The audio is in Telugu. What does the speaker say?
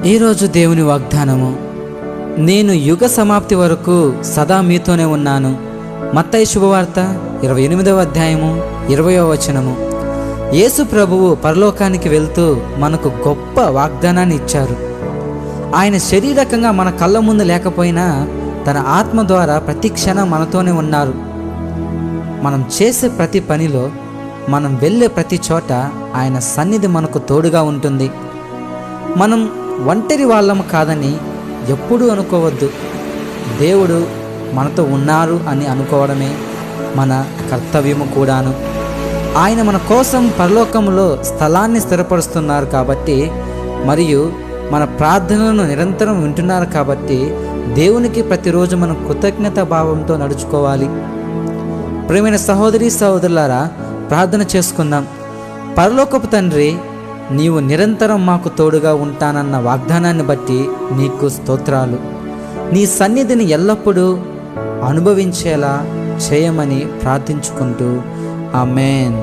ఈరోజు దేవుని వాగ్దానము, నేను యుగ సమాప్తి వరకు సదా మీతోనే ఉన్నాను. మత్తయి శుభవార్త 28వ అధ్యాయము 20వ వచనము. యేసు ప్రభువు పరలోకానికి వెళ్తూ మనకు గొప్ప వాగ్దానాన్ని ఇచ్చారు. ఆయన శరీరకంగా మన కళ్ళ ముందు లేకపోయినా తన ఆత్మ ద్వారా ప్రతి క్షణం మనతోనే ఉన్నారు. మనం చేసే ప్రతి పనిలో, మనం వెళ్ళే ప్రతి చోట ఆయన సన్నిధి మనకు తోడుగా ఉంటుంది. మనం ఒంటరి వాళ్ళము కాదని ఎప్పుడూ అనుకోవద్దు. దేవుడు మనతో ఉన్నారు అని అనుకోవడమే మన కర్తవ్యము కూడాను. ఆయన మన కోసం పరలోకంలో స్థలాన్ని స్థిరపరుస్తున్నారు కాబట్టి, మరియు మన ప్రార్థనలను నిరంతరం వింటున్నారు కాబట్టి దేవునికి ప్రతిరోజు మనం కృతజ్ఞత భావంతో నడుచుకోవాలి. ప్రియమైన సహోదరి సహోదరులారా, ప్రార్థన చేసుకుందాం. పరలోకపు తండ్రి, నీవు నిరంతరం మాకు తోడుగా ఉంటానన్న వాగ్దానాన్ని బట్టి నీకు స్తోత్రాలు. నీ సన్నిధిని ఎల్లప్పుడూ అనుభవించేలా చేయమని ప్రార్థించుకుంటూ ఆమేన్.